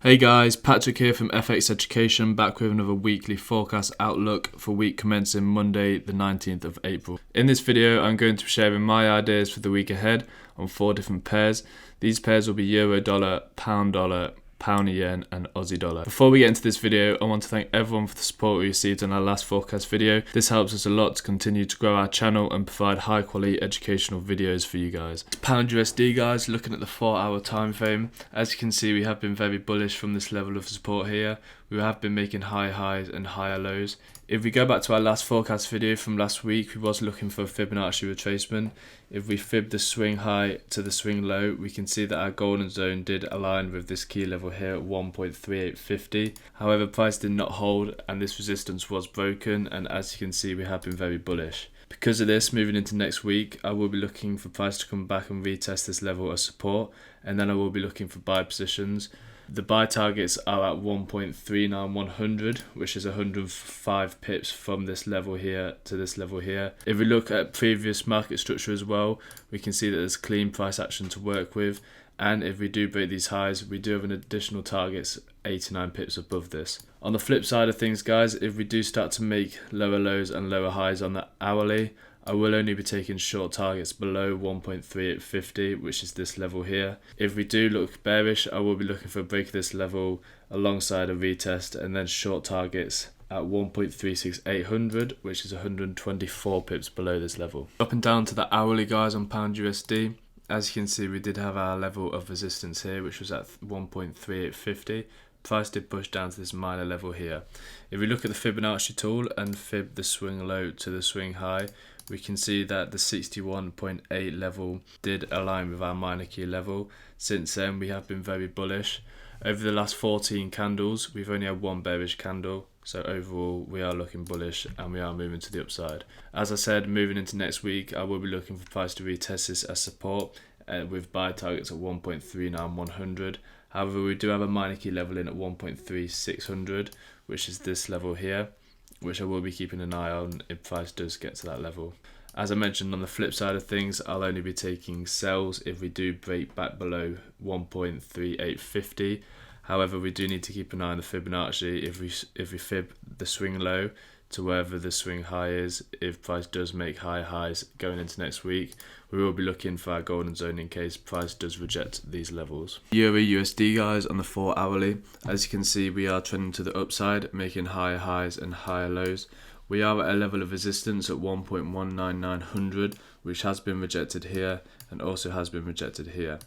Hey guys, Patrick here from FX Education, back with another weekly forecast outlook for week commencing Monday the 19th of April. In this video I'm going to be sharing my ideas for the week ahead on 4 different pairs. These pairs will be Euro dollar, Pound yen and Aussie dollar. Before we get into this video, I want to thank everyone for the support we received on our last forecast video. This helps us a lot to continue to grow our channel and provide high quality educational videos for you guys. Pound USD guys, looking at the 4-hour time frame, as you can see we have been very bullish from this level of support here. We have been making high highs and higher lows. If we go back to our last forecast video from last week, we was looking for a Fibonacci retracement. If we fib the swing high to the swing low, we can see that our golden zone did align with this key level here at 1.3850. However, price did not hold and this resistance was broken, and as you can see we have been very bullish. Because of this, moving into next week, I will be looking for price to come back and retest this level of support, and then I will be looking for buy positions. The buy targets are at 1.39100, which is 105 pips from this level here to this level here. If we look at previous market structure as well, we can see that there's clean price action to work with. And if we do break these highs, we do have an additional targets 89 pips above this. On the flip side of things guys, if we do start to make lower lows and lower highs on the hourly, I will only be taking short targets below 1.3850, which is this level here. If we do look bearish, I will be looking for a break of this level alongside a retest, and then short targets at 1.36800, which is 124 pips below this level. Up and down to the hourly guys on Pound USD. As you can see, we did have our level of resistance here, which was at 1.3850. Price did push down to this minor level here. If we look at the Fibonacci tool and fib the swing low to the swing high, we can see that the 61.8 level did align with our minor key level. Since then we have been very bullish. Over the last 14 candles we've only had one bearish candle, so overall we are looking bullish and we are moving to the upside. As I said, moving into next week I will be looking for price to retest this as support with buy targets at 1.39100. However, we do have a minor key level in at 1.3600, which is this level here, which I will be keeping an eye on if price does get to that level. As I mentioned, on the flip side of things, I'll only be taking sells if we do break back below 1.3850. However, we do need to keep an eye on the Fibonacci. If we fib the swing low to wherever the swing high is, if price does make high highs going into next week, we will be looking for our golden zone in case price does reject these levels. Euro USD guys on the 4 hourly, as you can see we are trending to the upside, making higher highs and higher lows. We are at a level of resistance at 1.19900, which has been rejected here and also has been rejected here.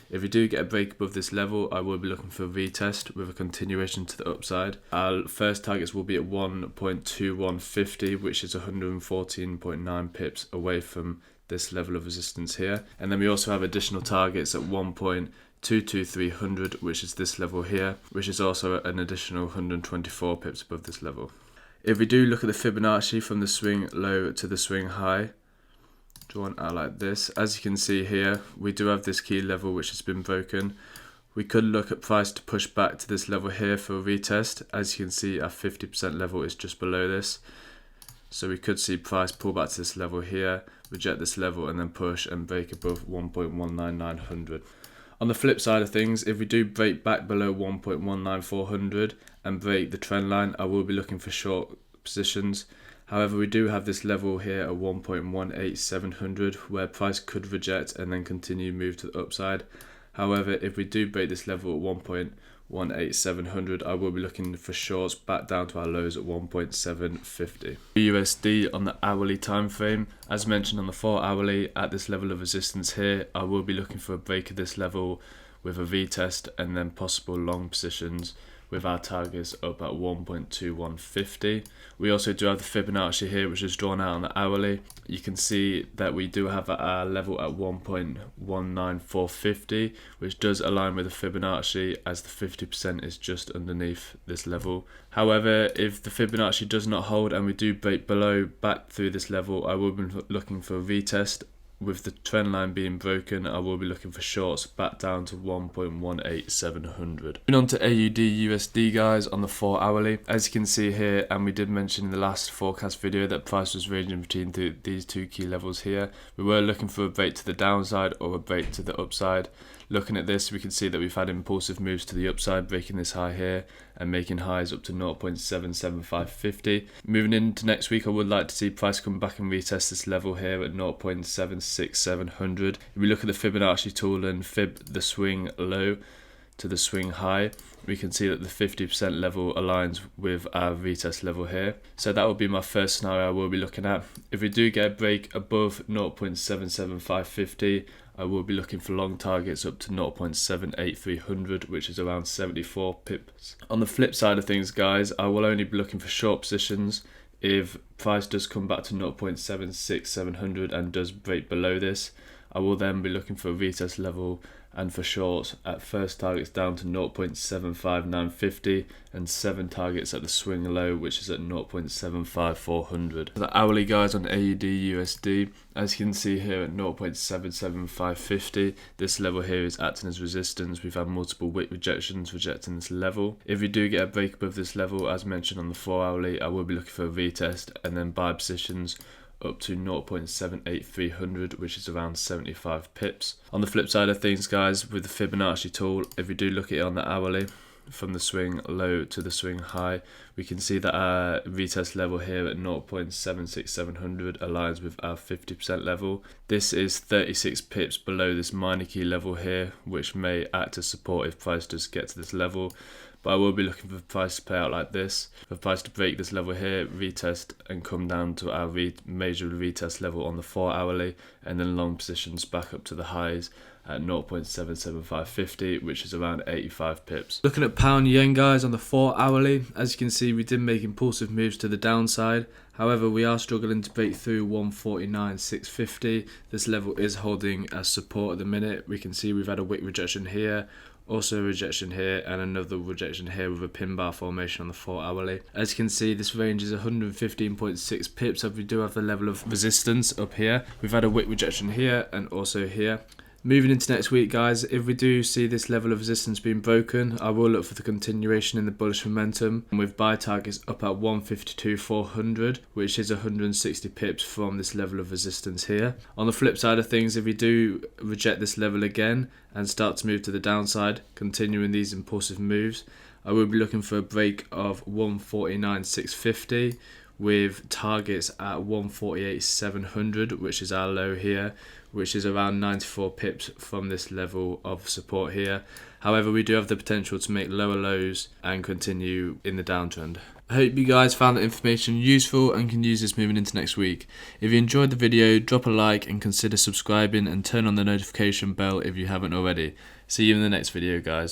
If we do get a break above this level, I will be looking for a retest with a continuation to the upside. Our first targets will be at 1.2150, which is 114.9 pips away from this level of resistance here. And then we also have additional targets at 1.22300, which is this level here, which is also an additional 124 pips above this level. If we do look at the Fibonacci from the swing low to the swing high, drawn out like this, as you can see here we do have this key level which has been broken. We could look at price to push back to this level here for a retest. As you can see, our 50% level is just below this, so we could see price pull back to this level here, reject this level and then push and break above 1.19900. On the flip side of things, if we do break back below 1.19400 and break the trend line, I will be looking for short positions. However, we do have this level here at 1.18700 where price could reject and then continue move to the upside. However, if we do break this level at 1.18700, I will be looking for shorts back down to our lows at 1.750. USD on the hourly time frame, as mentioned on the 4 hourly, at this level of resistance here, I will be looking for a break of this level with a retest and then possible long positions with our targets up at 1.2150. We also do have the Fibonacci here, which is drawn out on the hourly. You can see that we do have our level at 1.19450, which does align with the Fibonacci as the 50% is just underneath this level. However, if the Fibonacci does not hold and we do break below back through this level, I will be looking for a retest. With the trend line being broken, I will be looking for shorts back down to 1.18700. Moving on to AUDUSD guys on the 4 hourly. As you can see here, and we did mention in the last forecast video that price was ranging between these two key levels here. We were looking for a break to the downside or a break to the upside. Looking at this, we can see that we've had impulsive moves to the upside, breaking this high here and making highs up to 0.77550. Moving into next week, I would like to see price come back and retest this level here at 0.76700. If we look at the Fibonacci tool and fib the swing low to the swing high, we can see that the 50% level aligns with our retest level here. So that will be my first scenario I will be looking at. If we do get a break above 0.77550, I will be looking for long targets up to 0.78300, which is around 74 pips. On the flip side of things, guys, I will only be looking for short positions if price does come back to 0.76700 and does break below this. I will then be looking for a retest level and for shorts at first targets down to 0.75950 and 7 targets at the swing low, which is at 0.75400. The hourly, guys, on AUDUSD, as you can see here at 0.77550, this level here is acting as resistance. We've had multiple wick rejections rejecting this level. If we do get a break above this level, as mentioned on the 4 hourly, I will be looking for a retest and then buy positions up to 0.78300, which is around 75 pips. On the flip side of things, guys, with the Fibonacci tool, if we do look at it on the hourly, from the swing low to the swing high, we can see that our retest level here at 0.76700 aligns with our 50% level. This is 36 pips below this minor key level here, which may act as support if price does get to this level. But I will be looking for the price to play out like this. For price to break this level here, retest and come down to our major retest level on the 4 hourly, and then long positions back up to the highs at 0.77550, which is around 85 pips. Looking at pound yen, guys, on the 4 hourly, as you can see, we did make impulsive moves to the downside. However, we are struggling to break through 149.650. This level is holding as support at the minute. We can see we've had a wick rejection here, also a rejection here, and another rejection here with a pin bar formation on the 4 hourly. As you can see, this range is 115.6 pips, so we do have the level of resistance up here. We've had a wick rejection here and also here. Moving into next week, guys, if we do see this level of resistance being broken, I will look for the continuation in the bullish momentum, with buy targets up at 152.400, which is 160 pips from this level of resistance here. On the flip side of things, if we do reject this level again and start to move to the downside, continuing these impulsive moves, I will be looking for a break of 149.650, with targets at 148.700, which is our low here, which is around 94 pips from this level of support here. However, we do have the potential to make lower lows and continue in the downtrend. I hope you guys found the information useful and can use this moving into next week. If you enjoyed the video, drop a like and consider subscribing and turn on the notification bell if you haven't already. See you in the next video, guys.